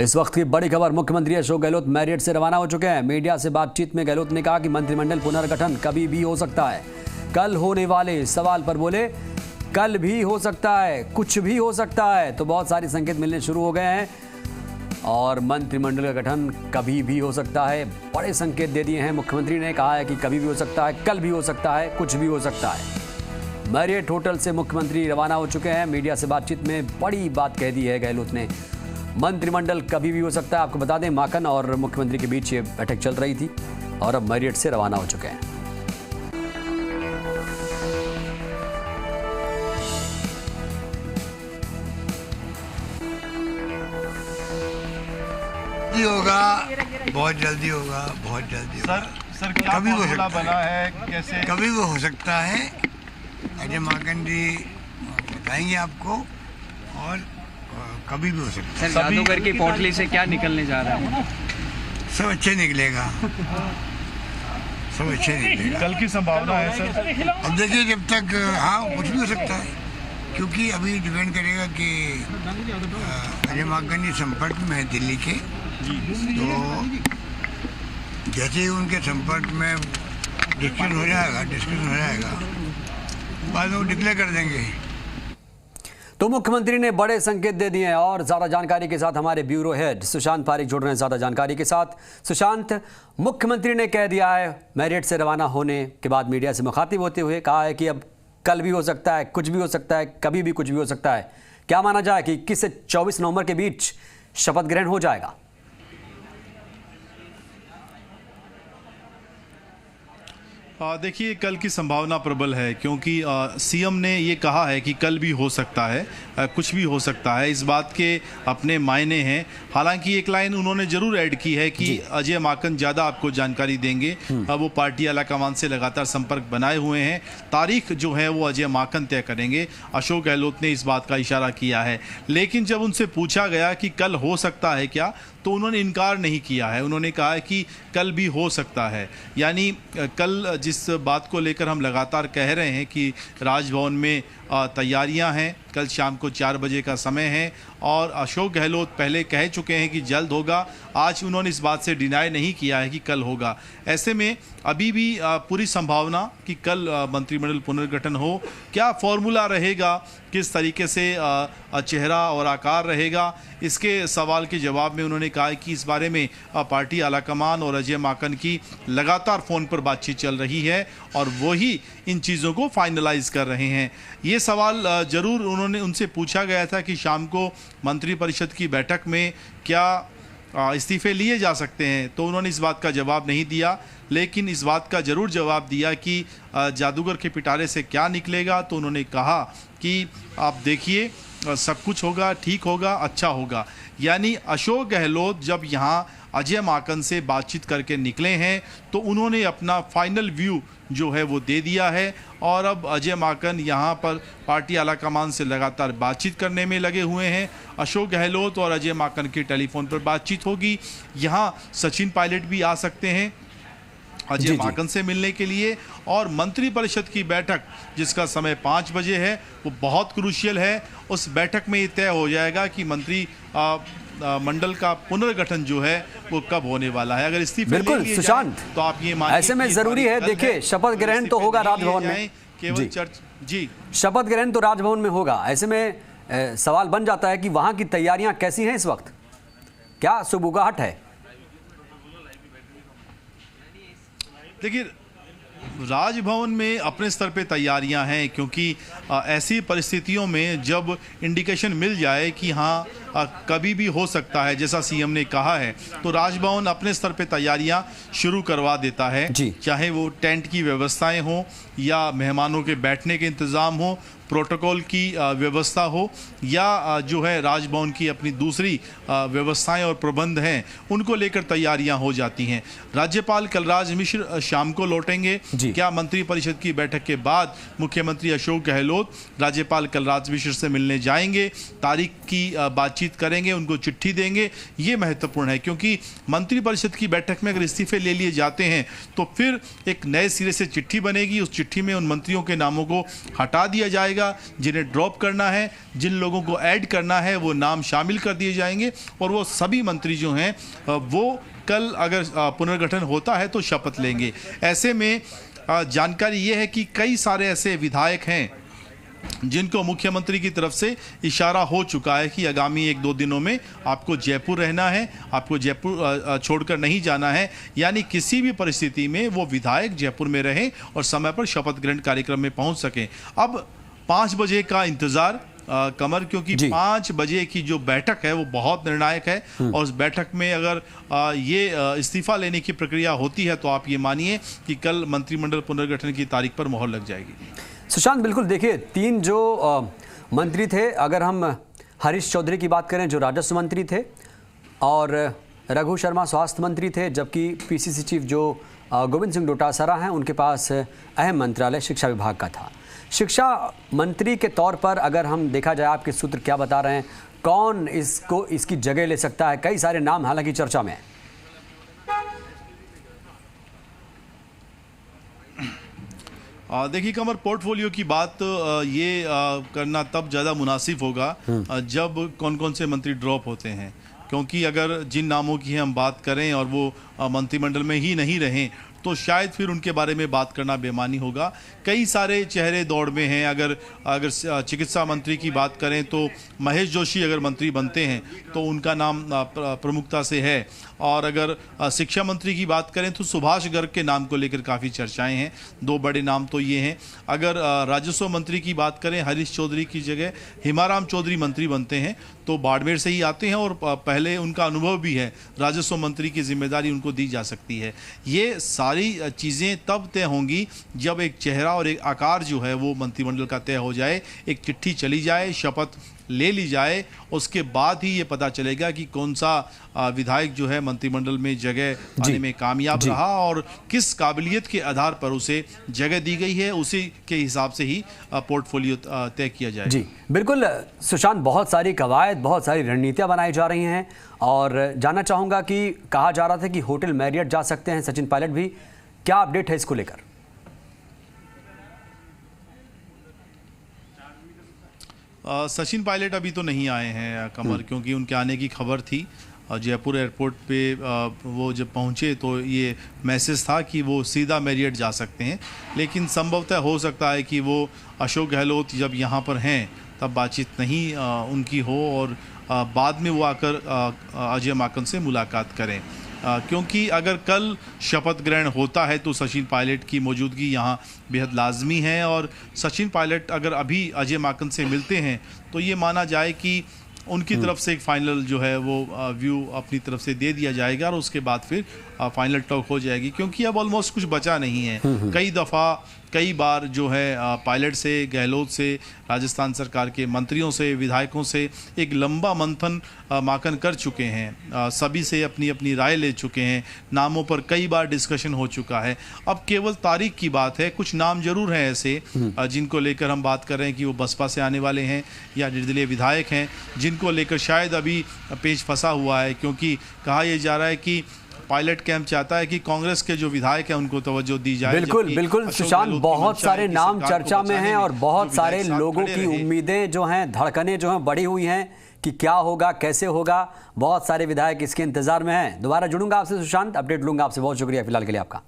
इस वक्त की बड़ी खबर, मुख्यमंत्री अशोक गहलोत मैरियट से रवाना हो चुके हैं। मीडिया से बातचीत में गहलोत ने कहा कि मंत्रिमंडल पुनर्गठन कभी भी हो सकता है। कल होने वाले सवाल पर बोले कल भी हो सकता है, कुछ भी हो सकता है। तो बहुत सारे संकेत मिलने शुरू हो गए हैं और मंत्रिमंडल का गठन कभी भी हो सकता है। बड़े संकेत दे दिए हैं। मुख्यमंत्री ने कहा है कि कभी भी हो सकता है, कल भी हो सकता है, कुछ भी हो सकता है। मैरियट होटल से मुख्यमंत्री रवाना हो चुके हैं। मीडिया से बातचीत में बड़ी बात कह दी है गहलोत ने। मंत्रिमंडल कभी भी हो सकता है। आपको बता दें, माकन और मुख्यमंत्री के बीच ये बैठक चल रही थी और अब मैरियट से रवाना हो चुके हैं। होगा, बहुत जल्दी होगा, बहुत जल्दी होगा। सर क्या कभी हो सकता बना है, कैसे कभी वो हो सकता है। अजय माकन जी बताएंगे आपको, और कभी भी हो सकता है। सर, जादूगर की पोटली से क्या निकलने जा रहा है? सब अच्छे निकलेगा, सब अच्छे निकलेगा। कल की संभावना है सर? अब देखिए, जब तक हाँ कुछ भी हो सकता है, क्योंकि अभी डिपेंड करेगा कि अजय माकन जी संपर्क में है दिल्ली के, तो जैसे ही उनके संपर्क में डिस्कशन हो जाएगा, बाद में वो डिक्लेयर कर देंगे। तो मुख्यमंत्री ने बड़े संकेत दे दिए हैं और ज्यादा जानकारी के साथ हमारे ब्यूरो हेड सुशांत पारिक जुड़ रहे हैं ज्यादा जानकारी के साथ। सुशांत, मुख्यमंत्री ने कह दिया है, मैरियट से रवाना होने के बाद मीडिया से मुखातिब होते हुए कहा है कि अब कल भी हो सकता है, कुछ भी हो सकता है, कभी भी कुछ भी हो सकता है। क्या माना जाए कि 21 से 24 नवंबर के बीच शपथ ग्रहण हो जाएगा? देखिए, कल की संभावना प्रबल है, क्योंकि सीएम ने ये कहा है कि कल भी हो सकता है, कुछ भी हो सकता है। इस बात के अपने मायने हैं। हालांकि एक लाइन उन्होंने जरूर ऐड की है कि अजय माकन ज़्यादा आपको जानकारी देंगे। वो पार्टी आलाकमान से लगातार संपर्क बनाए हुए हैं। तारीख जो है वो अजय माकन तय करेंगे। अशोक गहलोत ने इस बात का इशारा किया है। लेकिन जब उनसे पूछा गया कि कल हो सकता है क्या, तो उन्होंने इनकार नहीं किया है। उन्होंने कहा है कि कल भी हो सकता है। यानी कल जिस बात को लेकर हम लगातार कह रहे हैं कि राजभवन में तैयारियां हैं, कल शाम को 4 बजे का समय है और अशोक गहलोत पहले कह चुके हैं कि जल्द होगा। आज उन्होंने इस बात से डिनाई नहीं किया है कि कल होगा। ऐसे में अभी भी पूरी संभावना कि कल मंत्रिमंडल पुनर्गठन हो। क्या फॉर्मूला रहेगा, किस तरीके से चेहरा और आकार रहेगा, इसके सवाल के जवाब में उन्होंने कहा कि इस बारे में पार्टी आलाकमान और अजय माकन की लगातार फ़ोन पर बातचीत चल रही है और वही इन चीज़ों को फाइनलाइज कर रहे हैं। ये सवाल ज़रूर उनसे पूछा गया था कि शाम को मंत्रिपरिषद की बैठक में क्या इस्तीफे लिए जा सकते हैं, तो उन्होंने इस बात का जवाब नहीं दिया। लेकिन इस बात का ज़रूर जवाब दिया कि जादूगर के पिटारे से क्या निकलेगा। तो उन्होंने कहा कि आप देखिए, सब कुछ होगा, ठीक होगा, अच्छा होगा। यानी अशोक गहलोत जब यहाँ अजय माकन से बातचीत करके निकले हैं तो उन्होंने अपना फाइनल व्यू जो है वो दे दिया है और अब अजय माकन यहाँ पर पार्टी आलाकमान से लगातार बातचीत करने में लगे हुए हैं। अशोक गहलोत और अजय माकन की टेलीफोन पर बातचीत होगी। यहाँ सचिन पायलट भी आ सकते हैं अजय माकन से मिलने के लिए। और मंत्रिपरिषद की बैठक जिसका समय 5 बजे है, वो बहुत क्रूशियल है। उस बैठक में ये तय हो जाएगा कि मंडल का पुनर्गठन जो है वो कब होने वाला है। अगर इस्तीफे ले लिए सुशांत, तो आप ये मानिए ऐसे में जरूरी है, देखिए शपथ ग्रहण तो होगा राजभवन में, केवल जी शपथ ग्रहण तो राजभवन में होगा। ऐसे में सवाल बन जाता है कि वहां की तैयारियां कैसी हैं इस वक्त, क्या सुगबुगाहट है? देखिए, राजभवन में अपने स्तर पे तैयारियां हैं, क्योंकि ऐसी परिस्थितियों में जब इंडिकेशन मिल जाए कि हाँ कभी भी हो सकता है, जैसा सीएम ने कहा है, तो राजभवन अपने स्तर पे तैयारियां शुरू करवा देता है। चाहे वो टेंट की व्यवस्थाएं हो या मेहमानों के बैठने के इंतज़ाम हो, प्रोटोकॉल की व्यवस्था हो, या जो है राजभवन की अपनी दूसरी व्यवस्थाएं और प्रबंध हैं, उनको लेकर तैयारियां हो जाती हैं। राज्यपाल कलराज मिश्र शाम को लौटेंगे। क्या मंत्रिपरिषद की बैठक के बाद मुख्यमंत्री अशोक गहलोत राज्यपाल कलराज मिश्र से मिलने जाएंगे, तारीख की बातचीत करेंगे, उनको चिट्ठी देंगे? ये महत्वपूर्ण है, क्योंकि मंत्रिपरिषद की बैठक में अगर इस्तीफे ले लिए जाते हैं तो फिर एक नए सिरे से चिट्ठी बनेगी। उस चिट्ठी में उन मंत्रियों के नामों को हटा दिया जाएगा जाएगा, जिन्हें ड्रॉप करना है, जिन लोगों को ऐड करना है वो नाम शामिल कर दिए जाएंगे और वो सभी मंत्री जो हैं वो कल अगर पुनर्गठन होता है तो शपथ लेंगे। ऐसे में जानकारी ये है कि कई सारे ऐसे विधायक हैं जिनको मुख्यमंत्री की तरफ से इशारा हो चुका है कि आगामी 1-2 दिनों में आपको जयपुर रहना है, आपको जयपुर छोड़कर नहीं जाना है, यानी किसी भी परिस्थिति में वो विधायक जयपुर में रहें और समय पर शपथ ग्रहण कार्यक्रम में पहुंच सकें। अब 5 बजे का इंतजार कमर, क्योंकि 5 बजे की जो बैठक है वो बहुत निर्णायक है और उस बैठक में अगर ये इस्तीफा लेने की प्रक्रिया होती है तो आप ये मानिए कि कल मंत्रिमंडल पुनर्गठन की तारीख पर मोहर लग जाएगी। सुशांत, बिल्कुल देखिए 3 जो मंत्री थे, अगर हम हरीश चौधरी की बात करें जो राजस्व मंत्री थे, और रघु शर्मा स्वास्थ्य मंत्री थे, जबकि पीसीसी चीफ जो गोविंद सिंह डोटासरा हैं उनके पास अहम मंत्रालय शिक्षा विभाग का था। शिक्षा मंत्री के तौर पर अगर हम देखा जाए, आपके सूत्र क्या बता रहे हैं, कौन इसकी जगह ले सकता है? कई सारे नाम हालांकि चर्चा में हैं। देखिए कमर, पोर्टफोलियो की बात ये करना तब ज़्यादा मुनासिब होगा जब कौन कौन से मंत्री ड्रॉप होते हैं, क्योंकि अगर जिन नामों की हम बात करें और वो मंत्रिमंडल में ही नहीं रहें तो शायद फिर उनके बारे में बात करना बेमानी होगा। कई सारे चेहरे दौड़ में हैं। अगर चिकित्सा मंत्री की बात करें तो महेश जोशी अगर मंत्री बनते हैं तो उनका नाम प्रमुखता से है, और अगर शिक्षा मंत्री की बात करें तो सुभाष गर्ग के नाम को लेकर काफ़ी चर्चाएं हैं। 2 बड़े नाम तो ये हैं। अगर राजस्व मंत्री की बात करें, हरीश चौधरी की जगह हिमाराम चौधरी मंत्री बनते हैं तो बाड़मेर से ही आते हैं और पहले उनका अनुभव भी है, राजस्व मंत्री की जिम्मेदारी उनको दी जा सकती है। ये सारी चीज़ें तब तय होंगी जब एक चेहरा और एक आकार जो है वो मंत्रिमंडल का तय हो जाए, एक चिट्ठी चली जाए, शपथ ले ली जाए, उसके बाद ही ये पता चलेगा कि कौन सा विधायक जो है मंत्रिमंडल में जगह पाने में कामयाब रहा और किस काबिलियत के आधार पर उसे जगह दी गई है, उसी के हिसाब से ही पोर्टफोलियो तय किया जाए। जी बिल्कुल सुशांत, बहुत सारी कवायद, बहुत सारी रणनीतियां बनाई जा रही हैं और जानना चाहूँगा कि कहा जा रहा था कि होटल मैरियट जा सकते हैं सचिन पायलट भी, क्या अपडेट है इसको लेकर? सचिन पायलट अभी तो नहीं आए हैं कमर, क्योंकि उनके आने की खबर थी। जयपुर एयरपोर्ट पे वो जब पहुंचे तो ये मैसेज था कि वो सीधा मैरियट जा सकते हैं, लेकिन संभवतः हो सकता है कि वो अशोक गहलोत जब यहाँ पर हैं तब बातचीत नहीं उनकी हो और बाद में वो आकर अजय माकन से मुलाकात करें, क्योंकि अगर कल शपथ ग्रहण होता है तो सचिन पायलट की मौजूदगी यहाँ बेहद लाजमी है, और सचिन पायलट अगर अभी अजय माकन से मिलते हैं तो ये माना जाए कि उनकी तरफ से एक फाइनल जो है वो व्यू अपनी तरफ से दे दिया जाएगा और उसके बाद फिर फाइनल टॉक हो जाएगी, क्योंकि अब ऑलमोस्ट कुछ बचा नहीं है। कई बार जो है पायलट से, गहलोत से, राजस्थान सरकार के मंत्रियों से, विधायकों से एक लंबा मंथन माकन कर चुके हैं, सभी से अपनी अपनी राय ले चुके हैं, नामों पर कई बार डिस्कशन हो चुका है। अब केवल तारीख की बात है। कुछ नाम जरूर हैं ऐसे जिनको लेकर हम बात कर रहे हैं कि वो बसपा से आने वाले हैं या निर्दलीय विधायक हैं, जिनको लेकर शायद अभी पेच फंसा हुआ है, क्योंकि कहा यह जा रहा है कि पायलट कैंप चाहता है कि कांग्रेस के जो विधायक हैं उनको तवज्जो दी जाए। बिल्कुल बिल्कुल सुशांत, बहुत सारे नाम चर्चा में हैं और बहुत सारे लोगों की उम्मीदें जो हैं, धड़कनें जो हैं बढ़ी हुई हैं कि क्या होगा, कैसे होगा। बहुत सारे विधायक इसके इंतजार में हैं। दोबारा जुड़ूंगा आपसे सुशांत, अपडेट लूंगा आपसे। बहुत शुक्रिया फिलहाल के लिए आपका।